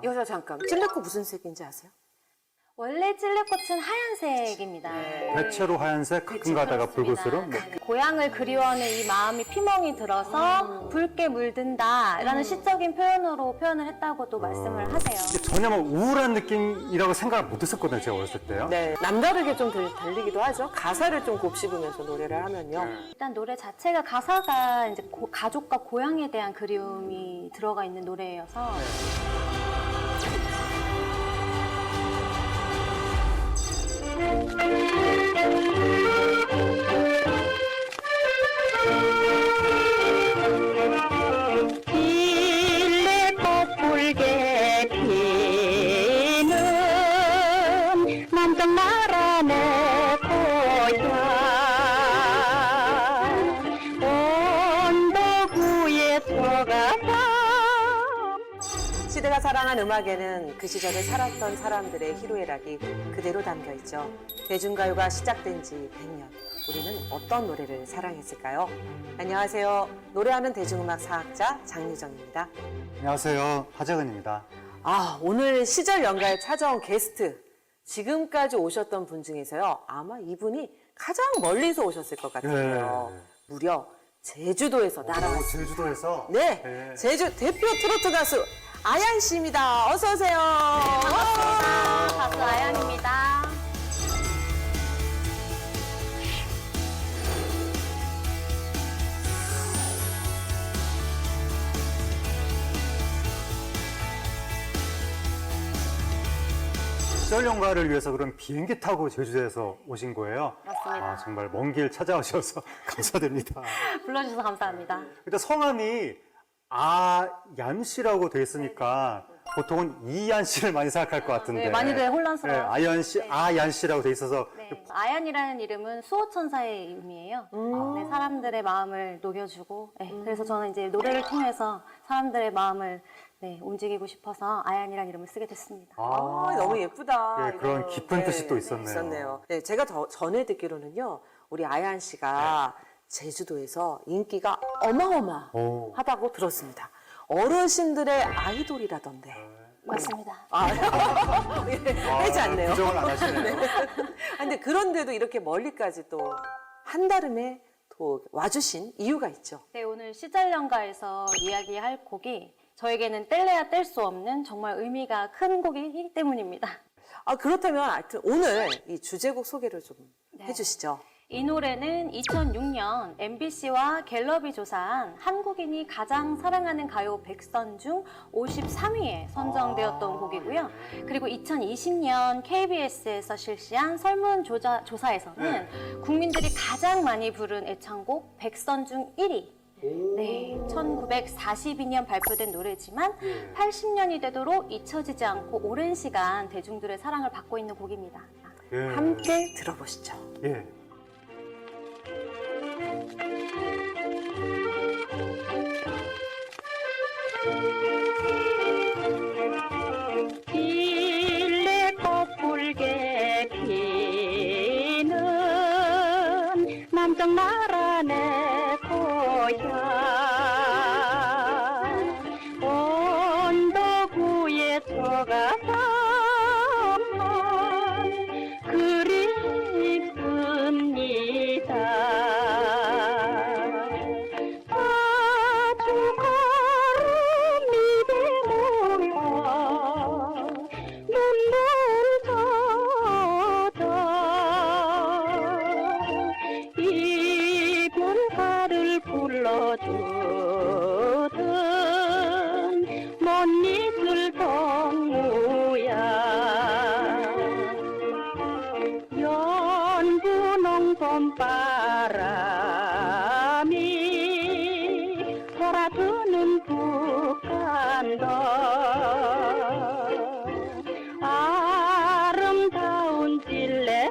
여기서 잠깐, 찔레꽃 무슨 색인지 아세요? 원래 찔레꽃은 하얀색입니다. 대체로 하얀색, 가끔 가다가 붉을수록 뭐. 고향을 그리워하는 이 마음이 피멍이 들어서 붉게 물든다라는 시적인 표현으로 표현을 했다고도 말씀을 하세요. 이게 전혀 뭐 우울한 느낌이라고 생각을 못 했었거든요, 제가 어렸을 때요. 네, 남다르게 좀 들리기도 하죠. 가사를 좀 곱씹으면서 노래를 하면요. 일단 노래 자체가 가사가 이제 가족과 고향에 대한 그리움이 들어가 있는 노래여서 찔레꽃 붉게 피는 남쪽 나라 내 고향 온도구에 속아서 시대가 사랑한 음악에는 그 시절에 살았던 사람들의 희로애락이 그대로 담겨 있죠. 대중가요가 시작된 지 100년. 우리는 어떤 노래를 사랑했을까요? 안녕하세요. 노래하는 대중음악 사학자 장유정입니다. 안녕하세요, 하재근입니다. 오늘 시절 연가에 찾아온 게스트. 지금까지 오셨던 분 중에서요. 아마 이분이 가장 멀리서 오셨을 것 같아요. 네. 무려 제주도에서 날아왔습니다. 제주도에서? 네, 네. 제주 대표 트로트 가수 아얀 씨입니다. 어서 오세요. 가수 아연입니다. 시절 연가를 위해서 그럼 비행기 타고 제주도에서 오신 거예요? 맞습니다. 정말 먼 길 찾아오셔서 감사드립니다. 불러주셔서 감사합니다. 근데 성함이 아얀 씨라고 돼 있으니까 보통은 이얀 씨를 많이 생각할 것 같은데. 네, 많이들 혼란스러워. 아얀 씨, 아얀 씨라고 돼 있어서. 네, 아얀이라는 이름은 수호천사의 의미예요. 네, 사람들의 마음을 녹여주고, 네, 그래서 저는 이제 노래를 통해서 사람들의 마음을 움직이고 싶어서 아얀이라는 이름을 쓰게 됐습니다. 너무 예쁘다. 예, 그런 이거. 깊은 뜻이 또 있었네요. 네, 제가 전에 듣기로는요, 우리 아얀 씨가 제주도에서 인기가 어마어마하다고 들었습니다. 어르신들의 아이돌이라던데. 맞습니다. 하지 않네요. 부정을 안 하시네요. 근데 그런데도 이렇게 멀리까지 또 한달음에 또 와주신 이유가 있죠. 네, 오늘 시절연가에서 이야기할 곡이 저에게는 뗄래야 뗄 수 없는 정말 의미가 큰 곡이기 때문입니다. 그렇다면 하여튼 오늘 이 주제곡 소개를 좀 해주시죠. 이 노래는 2006년 MBC와 갤럽이 조사한 한국인이 가장 사랑하는 가요 100선 중 53위에 선정되었던 곡이고요. 그리고 2020년 KBS에서 실시한 설문조사에서는 국민들이 가장 많이 부른 애창곡 100선 중 1위. 네, 1942년 발표된 노래지만 80년이 되도록 잊혀지지 않고 오랜 시간 대중들의 사랑을 받고 있는 곡입니다. 예. 함께 들어보시죠. 예. 찔레꽃 붉게 피는 남쪽 나라 내 고향 온도구에 속아서 불러주던 못 잊을 동무야 연분홍 봄바람이 돌아드는 북한도 아름다운 찔레꽃이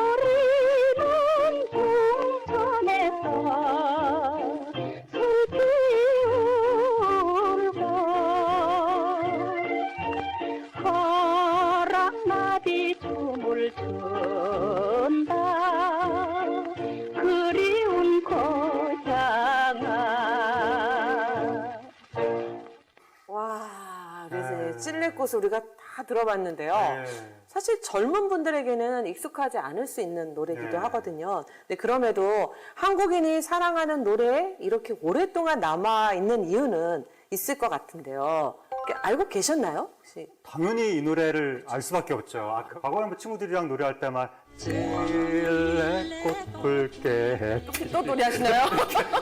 깨꼬리는 풍천에서 술 찔레꽃을 우리가 다 들어봤는데요. 네. 사실 젊은 분들에게는 익숙하지 않을 수 있는 노래이기도 네. 하거든요. 근데 그럼에도 한국인이 사랑하는 노래에 이렇게 오랫동안 남아있는 이유는 있을 것 같은데요. 알고 계셨나요? 혹시? 당연히 이 노래를 알 수밖에 없죠. 과거에 뭐 친구들이랑 노래할 때만 찔레꽃 붉게 또 노래하시나요?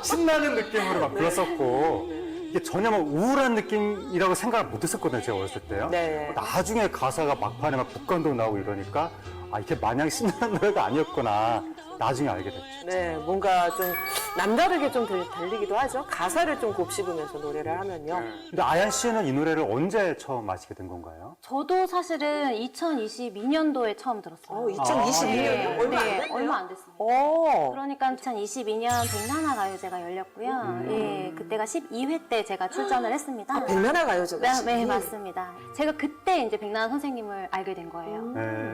신나는 느낌으로 막 불렀었고 이게 전혀 막 우울한 느낌이라고 생각을 못 했었거든요. 제가 어렸을 때요. 네. 나중에 가사가 막판에 막 북한도 나오고 이러니까 이렇게 마냥 신나는 노래가 아니었구나. 나중에 알게 됐죠. 네, 뭔가 좀 남다르게 좀 들리기도 하죠. 가사를 좀 곱씹으면서 노래를 하면요. 근데 아얀 씨는 이 노래를 언제 처음 아시게 된 건가요? 저도 사실은 2022년도에 처음 들었어요. 2022년이요? 네, 얼마 안 네, 됐네요. 얼마 안 됐습니다. 오. 그러니까 2022년 백나나 가요제가 열렸고요. 예, 그때가 12회 때 제가 출전을 했습니다. 백나라 가요제가 네, 맞습니다. 제가 그때 이제 백나나 선생님을 알게 된 거예요.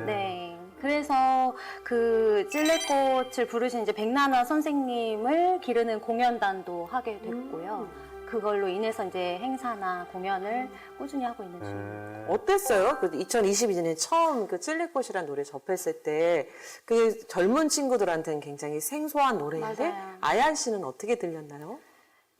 네. 그래서 그 찔레꽃을 부르신 이제 백나나 선생님을 기르는 공연단도 하게 됐고요. 그걸로 인해서 이제 행사나 공연을 꾸준히 하고 있는 중입니다. 어땠어요? 그 2022년에 처음 그 찔레꽃이라는 노래 접했을 때 그 젊은 친구들한테는 굉장히 생소한 노래인데 맞아요. 아얀 씨는 어떻게 들렸나요?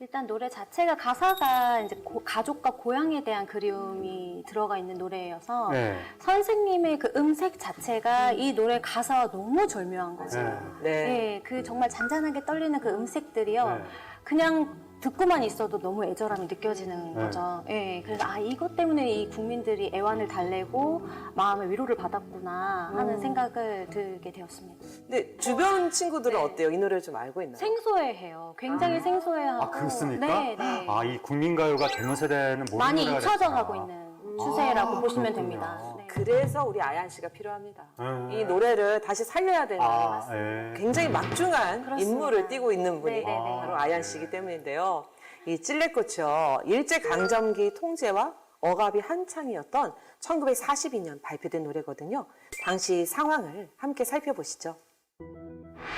일단 노래 자체가 가사가 이제 가족과 고향에 대한 그리움이 들어가 있는 노래여서 네. 선생님의 그 음색 자체가 이 노래 가사와 너무 절묘한 거죠. 네. 네, 그 정말 잔잔하게 떨리는 그 음색들이요. 네. 그냥 듣고만 있어도 너무 애절함이 느껴지는 네. 거죠. 예, 그래서 이것 때문에 이 국민들이 애환을 달래고 마음의 위로를 받았구나 하는 생각을 들게 되었습니다. 근데 주변 친구들은 네. 어때요? 이 노래를 좀 알고 있나요? 생소해해요. 굉장히 생소해하고. 그렇습니까? 네, 네. 이 국민가요가 젊은 세대는 모르는 많이 노래가 잊혀져 됐구나. 가고 있는 추세라고 보시면 그렇군요. 됩니다. 네. 그래서 우리 아얀 씨가 필요합니다. 네. 이 노래를 다시 살려야 되는 예. 굉장히 막중한 그렇습니다. 인물을 띠고 있는 분이 네네네. 바로 아얀 씨이기 때문인데요. 이 찔레꽃이요. 일제강점기 통제와 억압이 한창이었던 1942년 발표된 노래거든요. 당시 상황을 함께 살펴보시죠.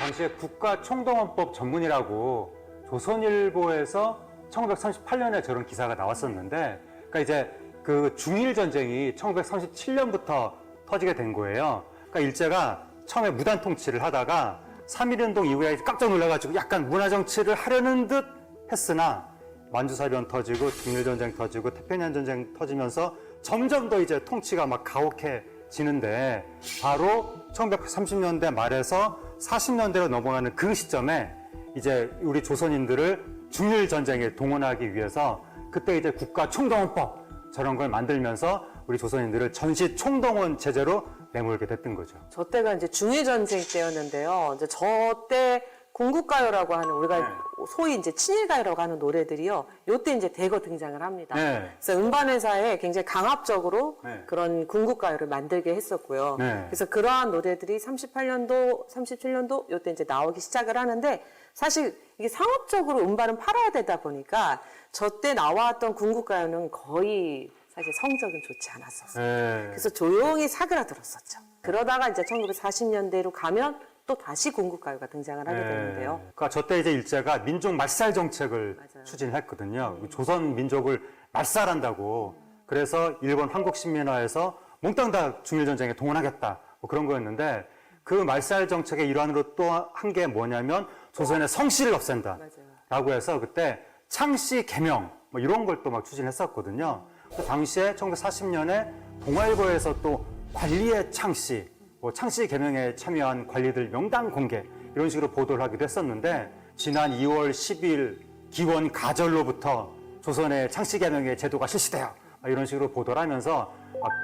당시에 국가총동원법 전문이라고 조선일보에서 1938년에 저런 기사가 나왔었는데, 그러니까 이제 그 중일 전쟁이 1937년부터 터지게 된 거예요. 그러니까 일제가 처음에 무단 통치를 하다가 3.1운동 이후에 깜짝 놀라가지고 약간 문화 정치를 하려는 듯 했으나 만주사변 터지고 중일전쟁 터지고 태평양 전쟁 터지면서 점점 더 이제 통치가 막 가혹해지는데 바로 1930년대 말에서 40년대로 넘어가는 그 시점에 이제 우리 조선인들을 중일전쟁에 동원하기 위해서 그때 이제 국가총동원법 저런 걸 만들면서 우리 조선인들을 전시 총동원 체제로 내몰게 됐던 거죠. 저 때가 이제 중일전쟁 때였는데요. 이제 저 때 군국가요라고 하는 우리가 네. 소위 이제 친일가요라고 하는 노래들이요. 요때 이제 대거 등장을 합니다. 네. 그래서 음반회사에 굉장히 강압적으로 네. 그런 군국가요를 만들게 했었고요. 네. 그래서 그러한 노래들이 38년도, 37년도 요때 이제 나오기 시작을 하는데 사실 이게 상업적으로 음반은 팔아야 되다 보니까 저 때 나왔던 군국가요는 거의 사실 성적은 좋지 않았었어요. 네. 그래서 조용히 사그라들었었죠. 그러다가 이제 1940년대로 가면 또 다시 군국가요가 등장을 하게 되는데요. 그러니까 저때 이제 일제가 민족 말살 정책을 맞아요. 추진했거든요. 조선 민족을 말살한다고. 그래서 일본 한국신민화에서 몽땅 다 중일전쟁에 동원하겠다. 뭐 그런 거였는데 그 말살 정책의 일환으로 또 한 게 뭐냐면 조선의 성씨를 없앤다. 맞아요. 라고 해서 그때 창씨 개명 뭐 이런 걸 또 막 추진했었거든요. 그 당시에 1940년에 동아일보에서 또 관리의 창씨, 뭐 창씨 개명에 참여한 관리들 명단 공개 이런 식으로 보도를 하기도 했었는데 지난 2월 10일 기원 가절로부터 조선의 창씨 개명의 제도가 실시돼요. 이런 식으로 보도를 하면서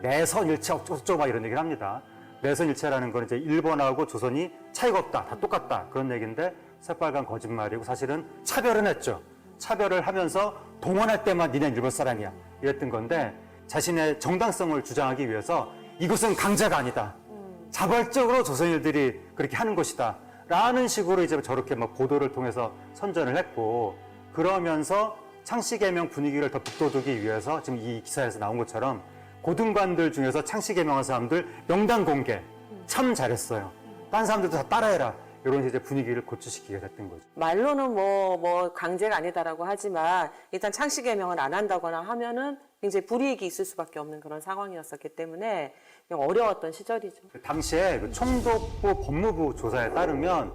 내선일체 어쩌고 막 이런 얘기를 합니다. 내선일체라는 건 이제 일본하고 조선이 차이가 없다, 다 똑같다 그런 얘기인데 새빨간 거짓말이고 사실은 차별은 했죠. 차별을 하면서 동원할 때만 니네 일본 사람이야 이랬던 건데 자신의 정당성을 주장하기 위해서 이것은 강제가 아니다. 자발적으로 조선인들이 그렇게 하는 것이다. 라는 식으로 이제 저렇게 막 보도를 통해서 선전을 했고 그러면서 창씨개명 분위기를 더 북돋우기 위해서 지금 이 기사에서 나온 것처럼 고등관들 중에서 창씨개명한 사람들 명단 공개 참 잘했어요. 딴 사람들도 다 따라해라. 이런 이제 분위기를 고취시키게 됐던 거죠. 말로는 뭐 강제가 아니다라고 하지만 일단 창씨 개명을 안 한다거나 하면은 굉장히 불이익이 있을 수밖에 없는 그런 상황이었었기 때문에 그냥 어려웠던 시절이죠. 당시에 그 총독부 법무부 조사에 따르면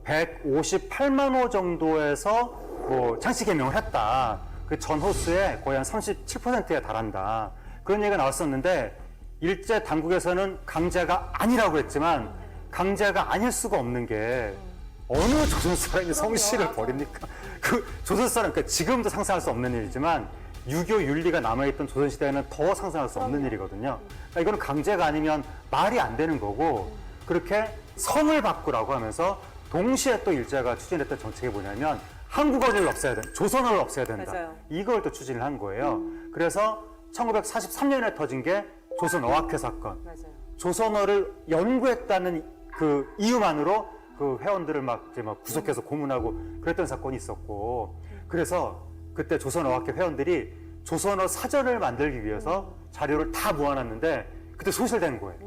158만 호 정도에서 뭐 창씨 개명을 했다. 그 전 호수의 거의 한 37%에 달한다. 그런 얘기가 나왔었는데 일제 당국에서는 강제가 아니라고 했지만 강제가 아닐 수가 없는 게 어느 조선 사람이 성씨를 버립니까? 그 조선 사람, 그러니까 지금도 상상할 수 없는 일이지만 유교 윤리가 남아있던 조선시대에는 더 상상할 수 없는 일이거든요. 그러니까 이거는 강제가 아니면 말이 안 되는 거고 그렇게 성을 바꾸라고 하면서 동시에 또 일제가 추진했던 정책이 뭐냐면 한국어를 없애야 된다. 조선어를 없애야 된다. 맞아요. 이걸 또 추진을 한 거예요. 그래서 1943년에 터진 게 조선어학회 사건. 맞아요. 조선어를 연구했다는 그 이유만으로 그 회원들을 막 구속해서 고문하고 그랬던 사건이 있었고 그래서 그때 조선어학회 회원들이 조선어 사전을 만들기 위해서 자료를 다 모아놨는데 그때 소실된 거예요.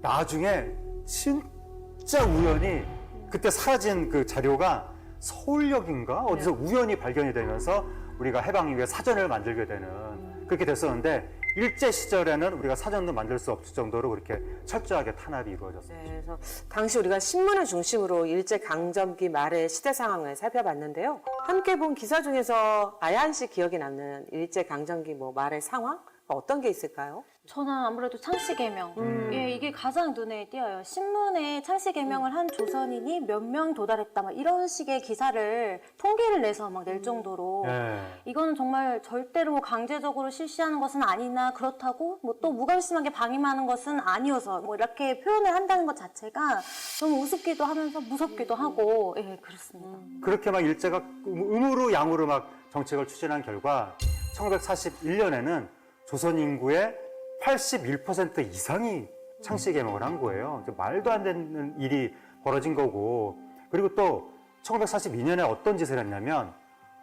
나중에 진짜 우연히 그때 사라진 그 자료가 서울역인가 어디서 우연히 발견이 되면서 우리가 해방 이후에 사전을 만들게 되는 그렇게 됐었는데 일제 시절에는 우리가 사전도 만들 수 없을 정도로 그렇게 철저하게 탄압이 이루어졌어요. 네, 그래서 당시 우리가 신문을 중심으로 일제 강점기 말의 시대 상황을 살펴봤는데요. 함께 본 기사 중에서 아얀 씨 기억에 남는 일제 강점기 뭐 말의 상황 어떤 게 있을까요? 저는 아무래도 창씨 개명. 예, 이게 가장 눈에 띄어요. 신문에 창씨 개명을 한 조선인이 몇 명 도달했다. 막 이런 식의 기사를 통계를 내서 막 낼 정도로 예. 이거는 정말 절대로 강제적으로 실시하는 것은 아니나 그렇다고 뭐 또 무감심하게 방임하는 것은 아니어서 뭐 이렇게 표현을 한다는 것 자체가 너무 우습기도 하면서 무섭기도 하고 예, 그렇습니다. 그렇게 막 일제가 음으로 양으로 막 정책을 추진한 결과 1941년에는 조선 인구의 81% 이상이 창씨 개명을 한 거예요. 이제 말도 안 되는 일이 벌어진 거고 그리고 또 1942년에 어떤 짓을 했냐면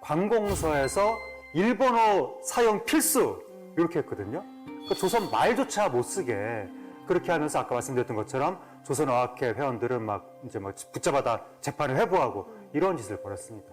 관공서에서 일본어 사용 필수 이렇게 했거든요. 그러니까 조선 말조차 못 쓰게 그렇게 하면서 아까 말씀드렸던 것처럼 조선어학회 회원들은 막 이제 막 붙잡아다 재판을 회부하고 이런 짓을 벌였습니다.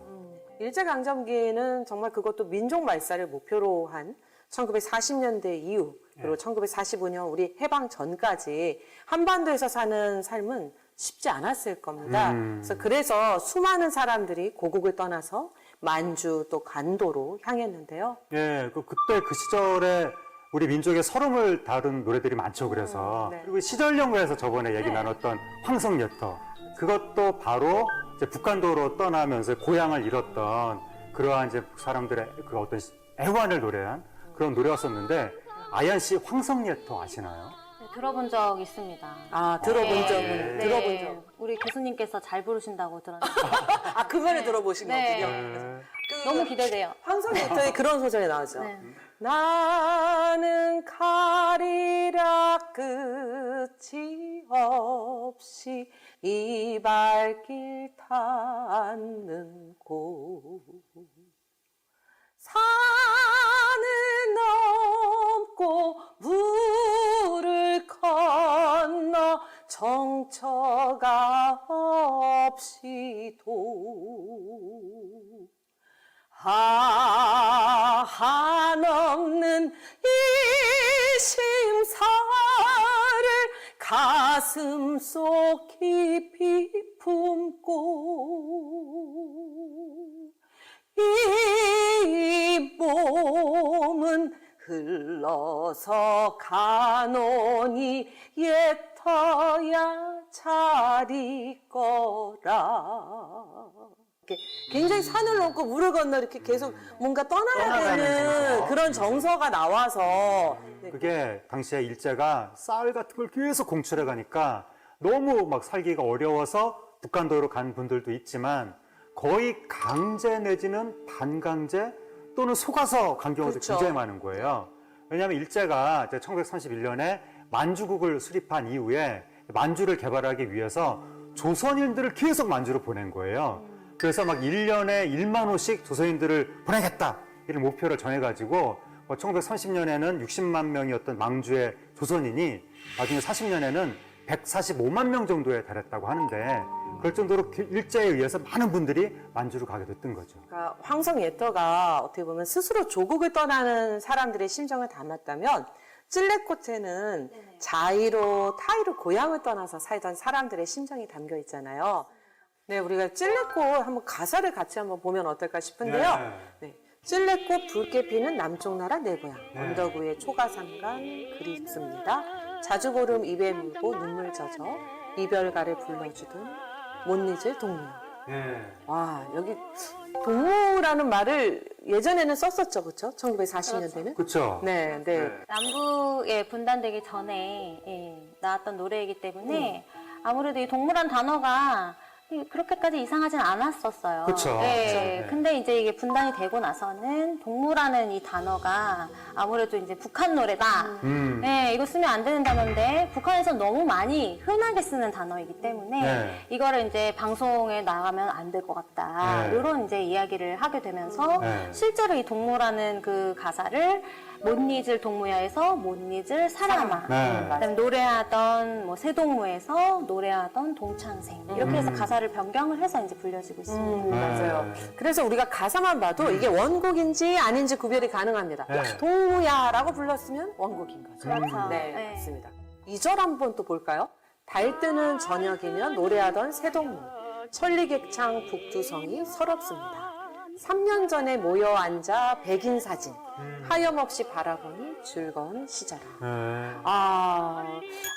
일제 강점기는 정말 그것도 민족 말살을 목표로 한 1940년대 이후 그리고 1945년 우리 해방 전까지 한반도에서 사는 삶은 쉽지 않았을 겁니다. 그래서 수많은 사람들이 고국을 떠나서 만주 또 간도로 향했는데요. 예, 그때 그 시절에 우리 민족의 서름을 다룬 노래들이 많죠. 그래서 네. 그리고 시절연구에서 저번에 얘기 네. 나눴던 황성예터 그것도 바로 이제 북한도로 떠나면서 고향을 잃었던 그러한 이제 사람들의 그 어떤 애환을 노래한 그런 노래였었는데 아얀 씨 황성예터 아시나요? 네, 들어본 적 있습니다. 아, 들어본 네. 적은, 네. 들어본 적. 우리 교수님께서 잘 부르신다고 들었는데 아, 그 노래 들어보신 네. 거군요. 너무 기대돼요. 황성예터에 그런 소절이 나오죠. 네. 나는 가리라 끝이 없이 이 발길 닿는 곳 산을 넘고 물을 건너 정처가 없이도 한없는 이심사를 가슴 속 깊이 품고 이 몸은 흘러서 가노니 옛터야 자리 거라. 굉장히 산을 넘고 물을 건너 이렇게 계속 뭔가 떠나야 되는 정서. 그런 정서가 나와서 그게 당시에 일제가 쌀 같은 걸 계속 공출해 가니까 너무 막 살기가 어려워서 북한도로 간 분들도 있지만 거의 강제 내지는 반강제 또는 속아서 간 경우도 그렇죠. 굉장히 많은 거예요. 왜냐하면 일제가 이제 1931년에 만주국을 수립한 이후에 만주를 개발하기 위해서 조선인들을 계속 만주로 보낸 거예요. 그래서 막 1년에 1만 호씩 조선인들을 보내겠다 이런 목표를 정해가지고 1930년에는 60만 명이었던 망주의 조선인이 나중에 40년에는 145만 명 정도에 달했다고 하는데 그럴 정도로 일자에 의해서 많은 분들이 만주를 가게 됐던 거죠. 그러니까 황성 예터가 어떻게 보면 스스로 조국을 떠나는 사람들의 심정을 담았다면 찔레꽃에는 자의로 타의로 고향을 떠나서 살던 사람들의 심정이 담겨 있잖아요. 네, 우리가 찔레꽃 한번 가사를 같이 한번 보면 어떨까 싶은데요. 네. 찔레꽃 붉게 피는 남쪽 나라 내 고향 언덕 위에 초가삼간 그립습니다. 자주 보름 입에 물고 눈물 젖어 이별가를 불러주던 못 잊을 동무요. 와, 여기 동무라는 말을 예전에는 썼었죠, 그렇죠? 1940년대는. 그렇죠. 네, 네. 남북에 분단되기 전에 나왔던 노래이기 때문에 아무래도 이 동무란 단어가 그렇게까지 이상하진 않았었어요. 그쵸. 네. 네. 근데 이제 이게 분단이 되고 나서는 동무라는 이 단어가 아무래도 이제 북한 노래다. 네, 이거 쓰면 안 되는 단어인데 북한에서 너무 많이 흔하게 쓰는 단어이기 때문에 네. 이거를 이제 방송에 나가면 안 될 것 같다. 네. 이런 이제 이야기를 하게 되면서 네. 실제로 이 동무라는 그 가사를 못 잊을 동무야에서 못 잊을 사람아. 네. 그다음에 노래하던 뭐 새동무에서 노래하던 동창생 이렇게 해서 가사를 변경을 해서 이제 불려지고 있습니다. 맞아요. 그래서 우리가 가사만 봐도 이게 원곡인지 아닌지 구별이 가능합니다. 네. 동무야라고 불렀으면 원곡인 거죠. 그렇죠. 네, 네. 맞습니다. 2절 한번 또 볼까요? 달 뜨는 저녁이면 노래하던 새동무, 천리객창 북두성이 서럽습니다. 3년 전에 모여 앉아 백인 사진, 하염없이 바라보니 즐거운 시절아.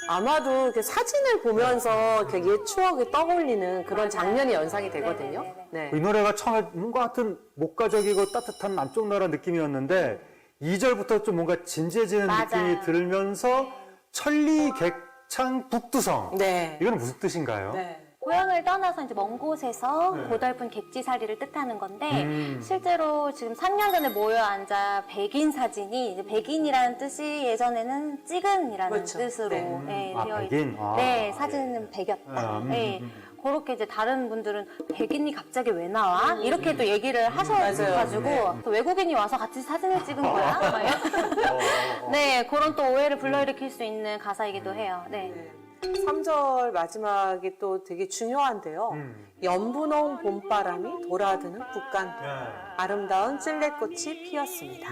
아마도 이렇게 사진을 보면서 이렇게 옛 추억이 떠올리는 그런 장면이 연상이 되거든요. 네. 이 노래가 처음에 뭔가 하여튼 목가적이고 따뜻한 남쪽 나라 느낌이었는데 2절부터 좀 뭔가 진지해지는 맞아요. 느낌이 들면서 천리객창 북두성. 네. 이건 무슨 뜻인가요? 네. 고향을 떠나서 이제 먼 곳에서 고달픈 객지살이를 뜻하는 건데 실제로 지금 3년 전에 모여 앉아 백인 사진이 이제 백인이라는 뜻이 예전에는 찍은이라는 그렇죠. 뜻으로 네. 아, 되어 백인? 아. 네, 사진은 백였다. 네. 그렇게 이제 다른 분들은 백인이 갑자기 왜 나와? 이렇게 또 얘기를 하셔가지고 또 외국인이 와서 같이 사진을 찍은 거야? 막 이런. 네, 그런 또 오해를 불러일으킬 수 있는 가사이기도 해요. 네. 3절 마지막이 또 되게 중요한데요. 연분홍 봄바람이 돌아드는 북간도 아름다운 찔레꽃이 피었습니다.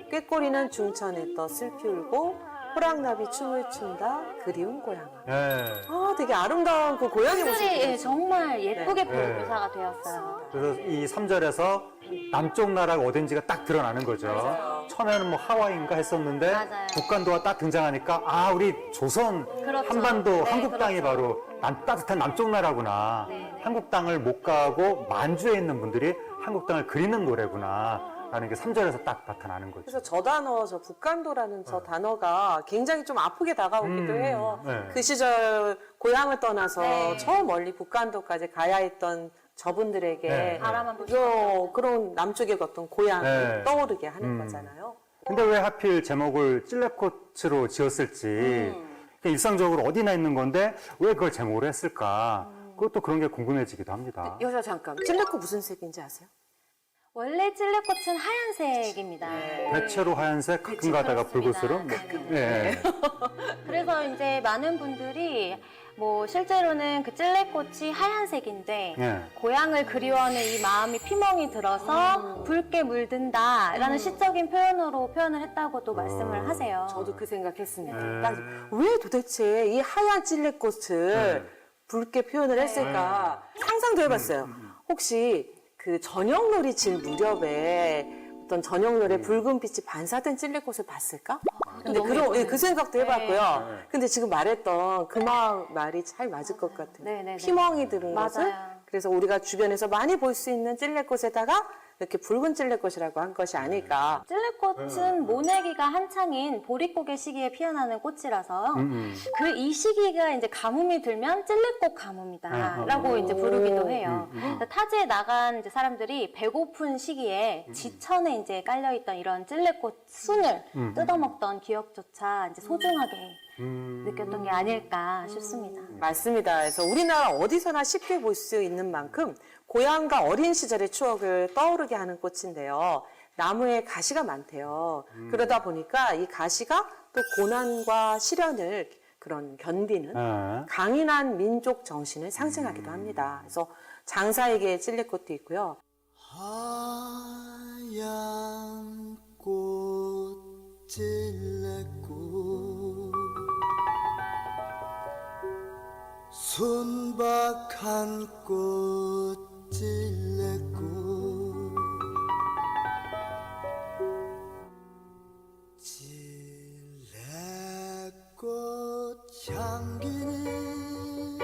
꾀꼬리는 중천에 떠 슬피 울고 호랑나비 춤을 춘다 그리운 고향아. 아, 되게 아름다운 그 고향의 글이 모습이 정말 예쁘게 네. 묘사가 되었어요. 그래서 이 3절에서 남쪽 나라가 어딘지가 딱 드러나는 거죠. 맞아요. 처음에는 뭐 하와이인가 했었는데 맞아요. 북간도가 딱 등장하니까 아, 우리 조선 그렇죠. 한반도 네, 한국 땅이 그렇죠. 바로 따뜻한 남쪽 나라구나. 네, 네. 한국 땅을 못 가고 만주에 있는 분들이 한국 땅을 그리는 노래구나. 라는 게 3절에서 딱 나타나는 거죠. 그래서 저 단어, 저 북간도라는 저 단어가 굉장히 좀 아프게 다가오기도 해요. 네. 그 시절 고향을 떠나서 네. 저 멀리 북간도까지 가야 했던 저분들에게 네. 바라만 보시면 그런 남쪽의 어떤 고향을 네. 떠오르게 하는 거잖아요. 근데 왜 하필 제목을 찔레꽃으로 지었을지 일상적으로 어디나 있는 건데 왜 그걸 제목으로 했을까? 그것도 그런 게 궁금해지기도 합니다. 여기서 잠깐, 찔레꽃 무슨 색인지 아세요? 원래 찔레꽃은 하얀색입니다. 대체로 하얀색, 가끔 가다가 그렇습니다. 붉은스름. 네. 예. 그래서 이제 많은 분들이 뭐 실제로는 그 찔레꽃이 하얀색인데 예. 고향을 그리워하는 이 마음이 피멍이 들어서 붉게 물든다라는 시적인 표현으로 표현을 했다고도 말씀을 하세요. 저도 그 생각했습니다. 네. 딱 왜 도대체 이 하얀 찔레꽃을 붉게 표현을 했을까 상상도 해봤어요. 혹시 그 저녁놀이 질 무렵에 어떤 저녁놀이에 붉은 빛이 반사된 찔레꽃을 봤을까? 근데 너무 그런 예뻐요. 그 생각도 해봤고요. 네. 근데 지금 말했던 그 말이 잘 맞을 것 같아요. 네네네. 피멍이 들은 맞아요. 것을 그래서 우리가 주변에서 많이 볼 수 있는 찔레꽃에다가 이렇게 붉은 찔레꽃이라고 한 것이 아닐까. 찔레꽃은 모내기가 한창인 보릿고개 시기에 피어나는 꽃이라서 그 이 시기가 이제 가뭄이 들면 찔레꽃 가뭄이다라고 이제 부르기도 해요. 그래서 타지에 나간 이제 사람들이 배고픈 시기에 지천에 이제 깔려있던 이런 찔레꽃 순을 뜯어먹던 기억조차 이제 소중하게 느꼈던 게 아닐까 싶습니다. 맞습니다. 그래서 우리나라 어디서나 쉽게 볼 수 있는 만큼 고향과 어린 시절의 추억을 떠오르게 하는 꽃인데요. 나무에 가시가 많대요. 그러다 보니까 이 가시가 또 고난과 시련을 그런 견디는 네. 강인한 민족 정신을 상징하기도 합니다. 그래서 장사에게 찔레꽃도 있고요. 하얀 꽃 찔레꽃 순박한 꽃 찔레꽃 찔레꽃 향기는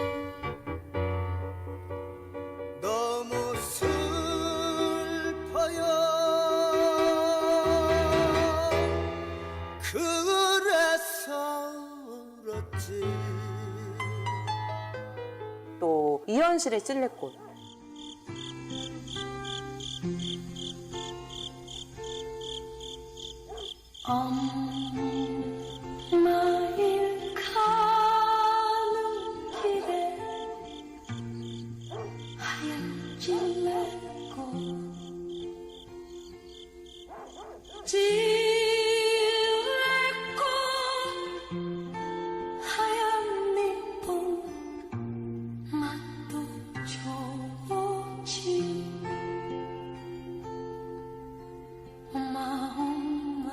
너무 슬퍼요. 그래서 울었지. 또 이현실의 찔레꽃. 엄마일 가는 길에 하얀 찔레꽃 찔레꽃 하얀 밑봄 맛도 좋지 엄마 엄마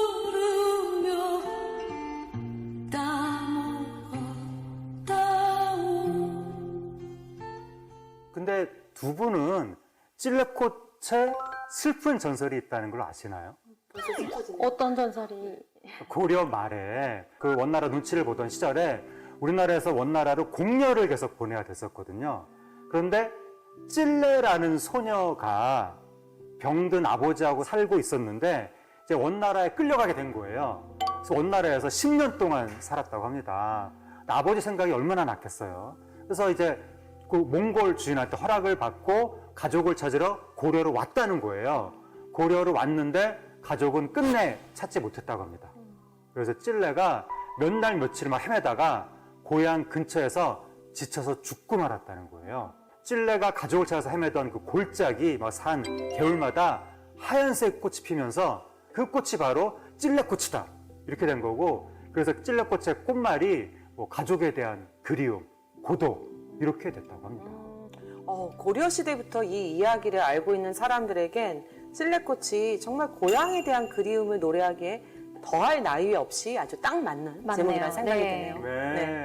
부르며 따먹었다오. 근데 두 분은 찔레꽃에 슬픈 전설이 있다는 걸 아시나요? 어떤 전설이? 고려 말에 그 원나라 눈치를 보던 시절에 우리나라에서 원나라로 공녀를 계속 보내야 됐었거든요. 그런데 찔레라는 소녀가 병든 아버지하고 살고 있었는데 이제 원나라에 끌려가게 된 거예요. 그래서 원나라에서 10년 동안 살았다고 합니다. 아버지 생각이 얼마나 났겠어요. 그래서 이제 그 몽골 주인한테 허락을 받고 가족을 찾으러 고려로 왔다는 거예요. 고려로 왔는데 가족은 끝내 찾지 못했다고 합니다. 그래서 찔레가 몇 날 며칠 막 헤매다가 고향 근처에서 지쳐서 죽고 말았다는 거예요. 찔레가 가족을 찾아서 헤매던 그 골짜기 막 산 개울마다 하얀색 꽃이 피면서 그 꽃이 바로 찔레꽃이다 이렇게 된 거고, 그래서 찔레꽃의 꽃말이 뭐 가족에 대한 그리움, 고독 이렇게 됐다고 합니다. 고려 시대부터 이 이야기를 알고 있는 사람들에겐 찔레꽃이 정말 고향에 대한 그리움을 노래하기에 더할 나위 없이 아주 딱 맞는 맞네요. 제목이라는 생각이 네. 드네요.